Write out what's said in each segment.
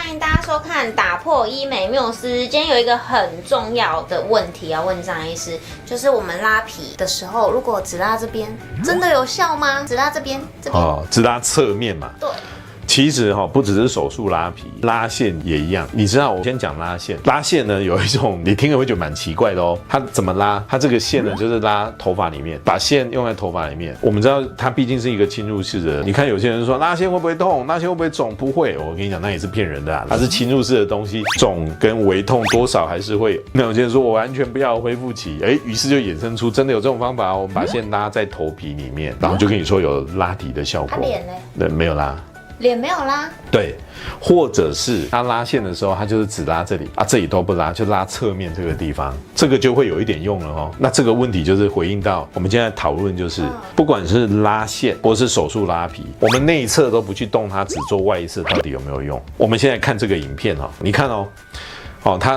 欢迎大家收看《打破医美缪斯》。今天有一个很重要的问题要问张医师，就是我们拉皮的时候，如果只拉这边，真的有效吗？只拉这边，只拉侧面嘛。对。其实不只是手术拉皮，拉线也一样。你知道，我先讲拉线。拉线呢，有一种你听了会觉得蛮奇怪的哦。它怎么拉？它这个线呢，就是拉头发里面，把线用在头发里面。我们知道它毕竟是一个侵入式的。你看有些人说拉线会不会痛？拉线会不会肿？不会，我跟你讲，那也是骗人的啊。它是侵入式的东西，肿跟微痛多少还是会。那有些人说我完全不要恢复期，于是就衍生出真的有这种方法，我们把线拉在头皮里面，然后就跟你说有拉提的效果。脸呢？对，没有拉。脸没有拉，对，或者是他拉线的时候，他就是只拉这里啊，这里都不拉，就拉侧面这个地方，这个就会有一点用了哦。那这个问题就是回应到我们现在讨论，就是不管是拉线或是手术拉皮，我们内侧都不去动它，只做外侧，到底有没有用？我们现在看这个影片你看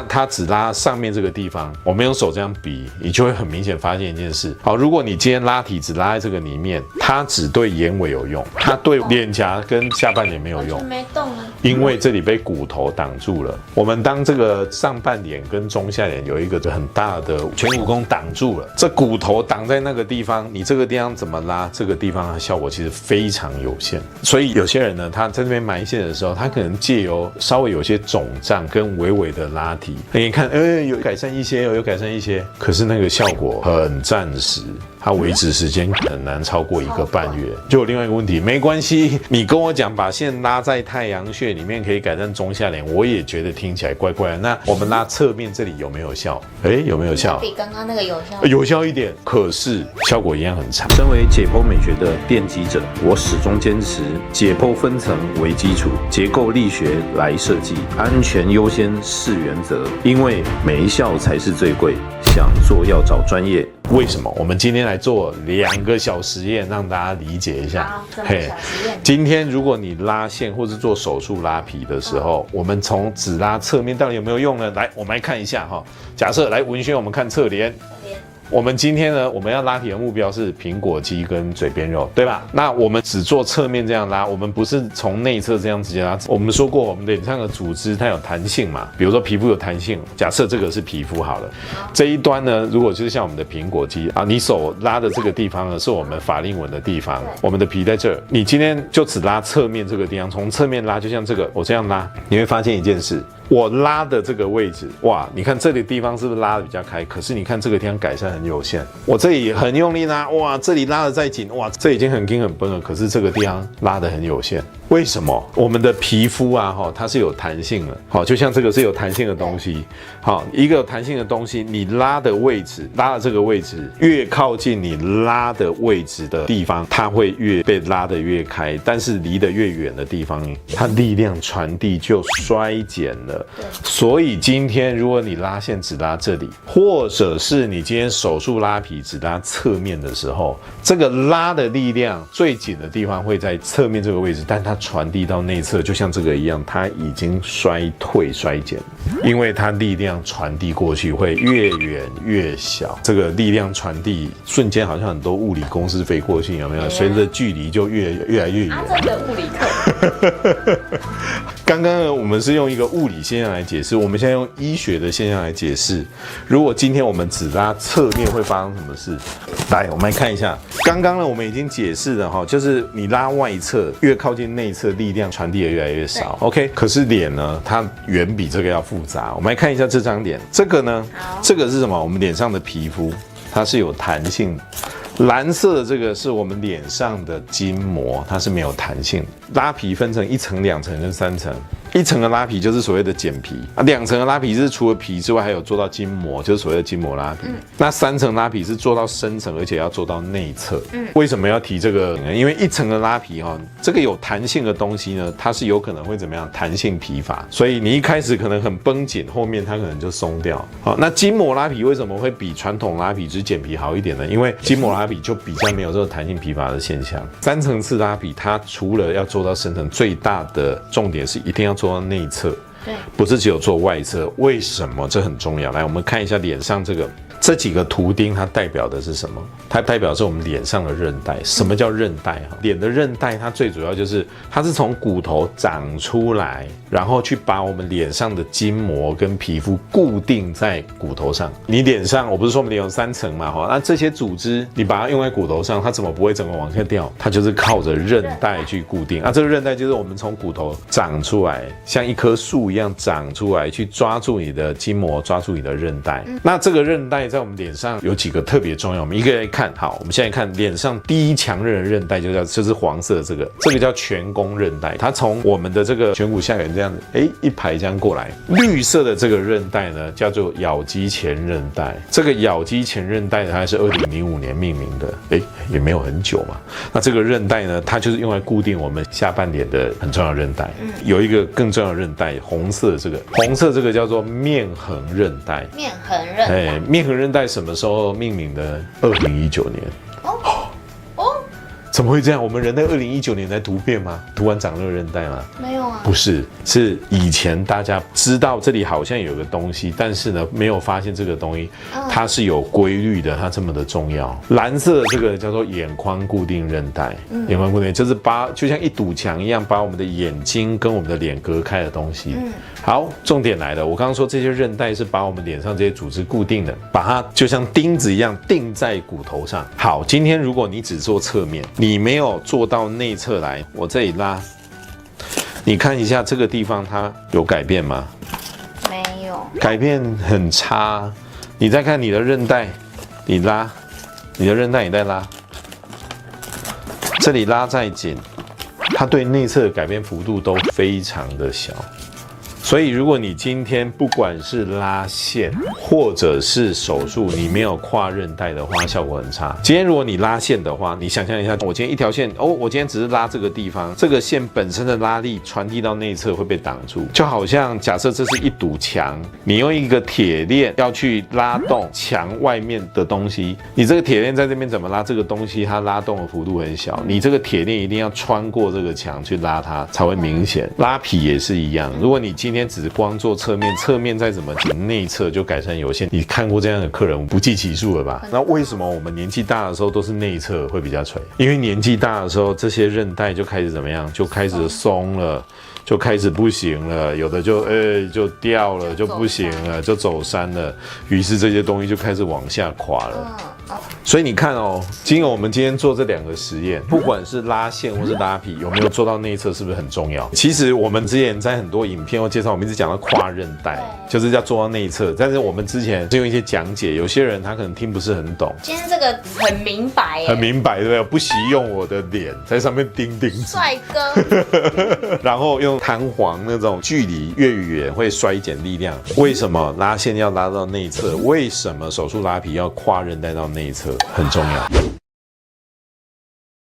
他只拉上面这个地方，我们用手这样比，你就会很明显发现一件事。如果你今天拉提只拉在这个里面，它只对眼尾有用，它对脸颊跟下半脸没有用，没动啊，因为这里被骨头挡住了。我们当这个上半脸跟中下脸有一个很大的颧骨弓挡住了，这骨头挡在那个地方，你这个地方怎么拉，这个地方的效果其实非常有限。所以有些人呢，他在这边埋线的时候，他可能借由稍微有些肿胀跟微微的拉提，你看，有改善一些，有改善一些，可是那个效果很暂时，它维持时间很难超过1个半月。就有另外一个问题，没关系，你跟我讲把线拉在太阳穴里面可以改善中下脸，我也觉得听起来怪怪的。那我们拉侧面这里有没有效？有没有效？比刚刚那个有效？有效一点，可是效果一样很差。身为解剖美学的奠基者，我始终坚持解剖分层为基础，结构力学来设计，安全优先是原则。因为没效才是最贵，想做要找专业。为什么？我们今天来做2个小实验，让大家理解一下。好，这么小实验。今天如果你拉线或是做手术拉皮的时候，我们从只拉侧面到底有没有用呢？来，我们来看一下假设来文轩，我们看侧脸。我们今天呢，我们要拉提的目标是苹果肌跟嘴边肉，对吧？那我们只做侧面这样拉，我们不是从内侧这样直接拉。我们说过，我们脸上的组织它有弹性嘛，比如说皮肤有弹性，假设这个是皮肤好了，这一端呢，如果就是像我们的苹果肌啊，你手拉的这个地方呢，是我们法令纹的地方，我们的皮在这儿，你今天就只拉侧面这个地方，从侧面拉，就像这个，我这样拉，你会发现一件事。我拉的这个位置，哇，你看这里地方是不是拉的比较开？可是你看这个地方改善很有限。我这里很用力拉，哇，这里拉的再紧，哇，这已经很紧很绷了。可是这个地方拉的很有限。为什么？我们的皮肤它是有弹性的，就像这个是有弹性的东西，一个有弹性的东西，你拉的位置，拉的这个位置越靠近你拉的位置的地方，它会越被拉得越开，但是离得越远的地方，它力量传递就衰减了。所以今天如果你拉线只拉这里，或者是你今天手术拉皮只拉侧面的时候，这个拉的力量最紧的地方会在侧面这个位置，但它传递到内侧，就像这个一样，它已经衰退衰减，因为它力量传递过去会越远越小。这个力量传递瞬间好像很多物理公式飞过去，有没有？随着距离就越来越远。这个物理课。刚刚我们是用一个物理现象来解释，我们现在用医学的现象来解释。如果今天我们只拉侧面会发生什么事？来，我们来看一下。刚刚呢，我们已经解释了就是你拉外侧越靠近内侧，力量传递也越来越少。OK， 可是脸呢，它远比这个要复杂。我们来看一下这张脸，这个呢，这个是什么？我们脸上的皮肤，它是有弹性的。蓝色的这个是我们脸上的筋膜，它是没有弹性的。拉皮分成1层、2层跟3层。1层的拉皮就是所谓的剪皮，2层的拉皮是除了皮之外还有做到筋膜，就是所谓的筋膜拉皮。那3层拉皮是做到深层，而且要做到内侧。为什么要提这个呢？因为1层的拉皮这个有弹性的东西呢，它是有可能会怎么样？弹性疲乏，所以你一开始可能很绷紧，后面它可能就松掉。那筋膜拉皮为什么会比传统拉皮只剪皮好一点呢？因为筋膜拉皮就比较没有这个弹性疲乏的现象。3层次拉皮它除了要做到深层，最大的重点是一定要做到内侧。对，不是只有做外侧。为什么？这很重要。来，我们看一下脸上这几个图钉，它代表的是什么？它代表是我们脸上的韧带。什么叫韧带？脸的韧带，它最主要就是它是从骨头长出来，然后去把我们脸上的筋膜跟皮肤固定在骨头上。你脸上，我不是说我们脸有3层嘛，那这些组织你把它用在骨头上，它怎么不会整个往下掉？它就是靠着韧带去固定。这个韧带就是我们从骨头长出来，像一棵树一样长出来，去抓住你的筋膜，抓住你的韧带。那这个韧带在我们脸上有几个特别重要，我们一个来看。好，我们现在看脸上第一强韧的韧带就是黄色这个叫颧弓韧带，它从我们的这个颧骨下缘这样子，一排这样过来。绿色的这个韧带呢，叫做咬肌前韧带。这个咬肌前韧带呢，它是2005年命名的，也没有很久嘛。那这个韧带呢，它就是用来固定我们下半脸的很重要的韧带。有一个更重要的韧带，红色这个叫做面横韧带。面横韧带，面横韧带什么时候命名的？2019年。怎么会这样？我们人在2019年才突变吗？突然长那个韧带吗？没有啊，不是，是以前大家知道这里好像有个东西，但是呢没有发现这个东西它是有规律的，它这么的重要。蓝色的这个叫做眼眶固定韧带，眼眶固定就是就像一堵墙一样，把我们的眼睛跟我们的脸隔开的东西。好，重点来了，我刚刚说这些韧带是把我们脸上这些组织固定的，把它就像钉子一样钉在骨头上。好，今天如果你只做侧面，你没有做到内侧来，我这里拉，你看一下这个地方它有改变吗？没有，改变很差。你再看你的韧带，你拉，你的韧带你再拉，这里拉再紧，它对内侧的改变幅度都非常的小。所以，如果你今天不管是拉线或者是手术，你没有跨韧带的话，效果很差。今天如果你拉线的话，你想象一下，我今天一条线，我今天只是拉这个地方，这个线本身的拉力传递到内侧会被挡住，就好像假设这是一堵墙，你用一个铁链要去拉动墙外面的东西，你这个铁链在这边怎么拉？这个东西它拉动的幅度很小，你这个铁链一定要穿过这个墙去拉它才会明显。拉皮也是一样，如果你今天只是光做侧面再怎么紧，内侧就改善有限。你看过这样的客人不计其数了吧？那为什么我们年纪大的时候都是内侧会比较垂？因为年纪大的时候，这些韧带就开始怎么样？就开始松了。就开始不行了，有的就掉了，就不行了，就走山了，于是这些东西就开始往下垮了。所以你看经由我们今天做这2个实验，不管是拉线或是拉皮，有没有做到内侧，是不是很重要？其实我们之前在很多影片或介绍，我们一直讲到跨韧带，就是要做到内侧。但是我们之前是用一些讲解，有些人他可能听不是很懂。今天这个很明白耶，很明白，对不对？不惜用我的脸在上面钉钉子，帅哥，然后用弹簧那种距离越远会衰减力量。为什么拉线要拉到内侧？为什么手术拉皮要跨韧带到内侧？很重要。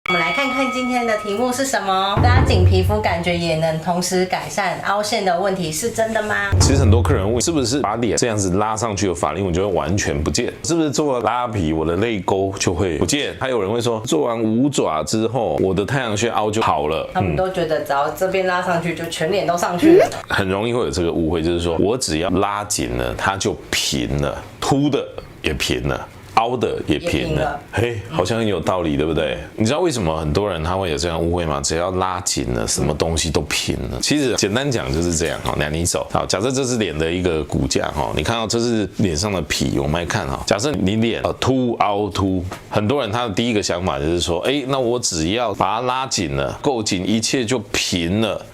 我们来看看今天的题目是什么？拉紧皮肤感觉也能同时改善凹陷的问题，是真的吗？其实很多客人问，是不是把脸这样子拉上去，有法令纹就会完全不见？是不是做了拉皮，我的泪沟就会不见？还有人会说，做完五爪之后，我的太阳穴凹就好了。他们都觉得只要这边拉上去，就全脸都上去了。很容易会有这个误会，就是说我只要拉紧了，它就平了，凸的也平了。凹的也平了，嘿，好像很有道理，对不对？你知道为什么很多人他会有这样误会吗？只要拉紧了，什么东西都平了。其实简单讲就是这样哈。那你手好，假设这是脸的一个骨架哈，你看到这是脸上的皮，我们来看哈。假设你脸凸凹凸，很多人他的第一个想法就是说，那我只要把它拉紧了，够紧，一切就平了，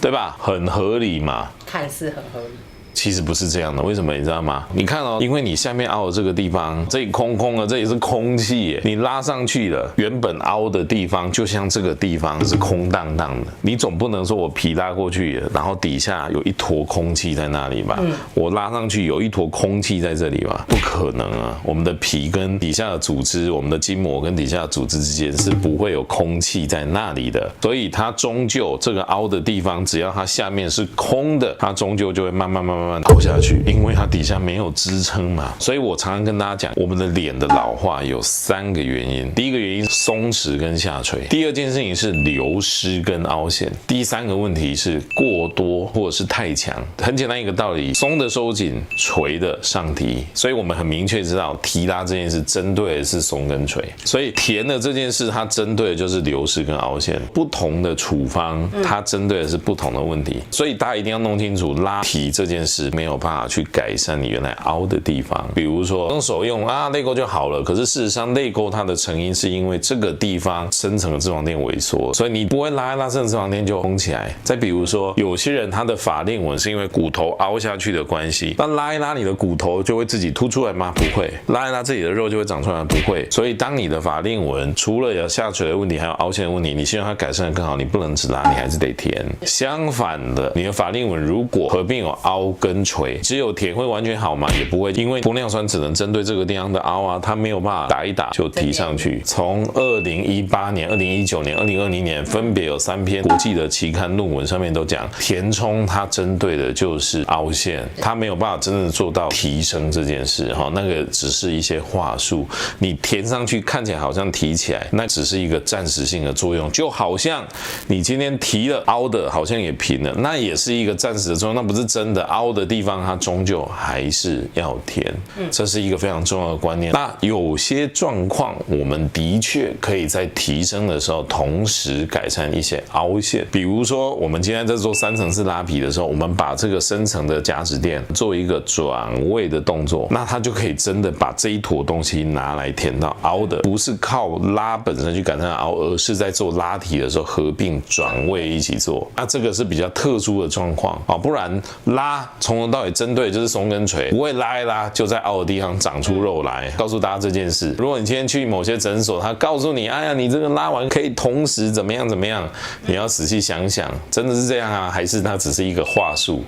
对吧？很合理嘛，看似很合理。其实不是这样的，为什么你知道吗？你看因为你下面凹的这个地方，这里空空的，这里是空气耶，你拉上去了，原本凹的地方就像这个地方是空荡荡的，你总不能说我皮拉过去了，然后底下有一坨空气在那里吧？我拉上去有一坨空气在这里吧？不可能啊！我们的皮跟底下的组织，我们的筋膜跟底下的组织之间是不会有空气在那里的，所以它终究这个凹的地方，只要它下面是空的，它终究就会慢慢慢凹下去，因为它底下没有支撑嘛。所以我常常跟大家讲，我们的脸的老化有3个原因。第一个原因是松弛跟下垂，第二件事情是流失跟凹陷，第3个问题是过多或者是太强。很简单一个道理，松的收紧，垂的上提。所以我们很明确知道提拉这件事针对的是松跟垂，所以填的这件事它针对的就是流失跟凹陷。不同的处方它针对的是不同的问题，所以大家一定要弄清楚，拉皮这件事没有办法去改善你原来凹的地方。比如说用手用泪沟就好了，可是事实上泪沟它的成因是因为这个地方深层的脂肪垫萎缩，所以你不会拉一拉深层脂肪垫就封起来。再比如说有些人他的法令纹是因为骨头凹下去的关系，那拉一拉你的骨头就会自己凸出来吗？不会。拉一拉自己的肉就会长出来吗？不会。所以当你的法令纹除了有下垂的问题还有凹陷的问题，你希望它改善得更好，你不能只拉，你还是得填。相反的，你的法令纹如果合并有凹跟垂，只有填会完全好吗？也不会，因为玻尿酸只能针对这个地方的凹它没有办法打一打就提上去。从2018年、2019年、2020年分别有3篇国际的期刊论文上面都讲，填充它针对的就是凹陷，它没有办法真正做到提升这件事那个只是一些话术，你填上去看起来好像提起来，那只是一个暂时性的作用，就好像你今天提了凹的好像也平了，那也是一个暂时的作用，那不是真的。凹的地方它终究还是要填，这是一个非常重要的观念。那有些状况我们的确可以在提升的时候同时改善一些凹陷，比如说我们今天在做3层次拉皮的时候，我们把这个深层的夹趾垫做一个转位的动作，那它就可以真的把这一坨东西拿来填到凹的，不是靠拉本身去改善凹，而是在做拉提的时候合并转位一起做。那这个是比较特殊的状况不然拉从头到尾针对就是松跟垂，不会拉一拉就在凹的地方长出肉来。告诉大家这件事，如果你今天去某些诊所，他告诉你哎呀你这个拉完可以同时怎么样怎么样，你要仔细想想，真的是这样还是它只是一个话术？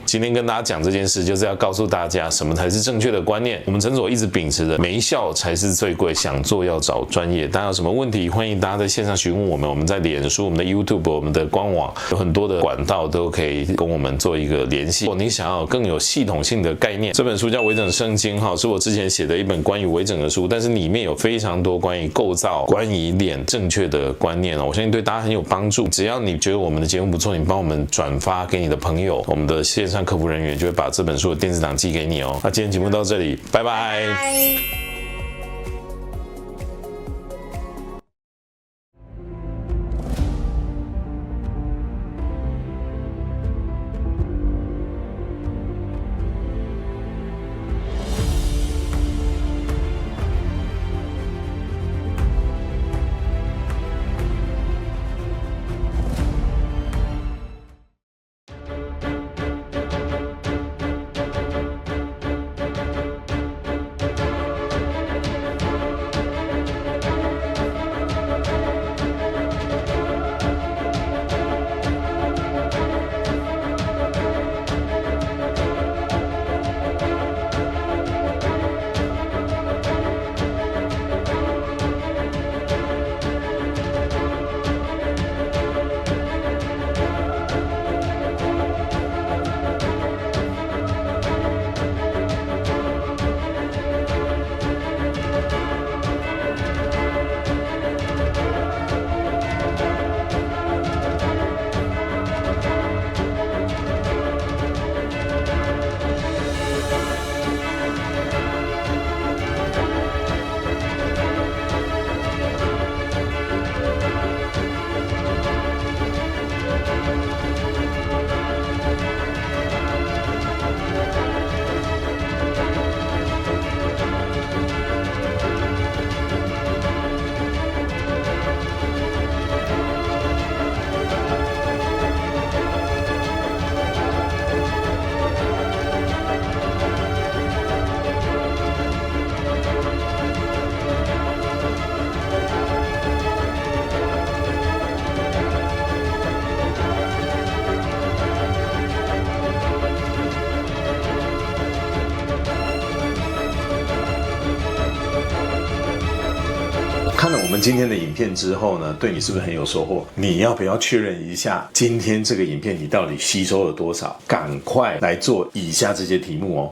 今天跟大家讲这件事，就是要告诉大家什么才是正确的观念。我们诊所一直秉持的没效才是最贵，想做要找专业。大家有什么问题，欢迎大家在线上询问我们。我们在脸书、我们的 YouTube、我们的官网有很多的管道都可以跟我们做一个联系。如果你想要更有系统性的概念，这本书叫《微整圣经》是我之前写的一本关于微整的书，但是里面有非常多关于构造、关于脸正确的观念我相信对大家很有帮助。只要你觉得我们的节目不错，你帮我们转发给你的朋友，我们的线上客服人员就会把这本书的电子档寄给你那今天节目到这里，拜拜。今天的影片之后呢，对你是不是很有收获？你要不要确认一下今天这个影片你到底吸收了多少？赶快来做以下这些题目哦。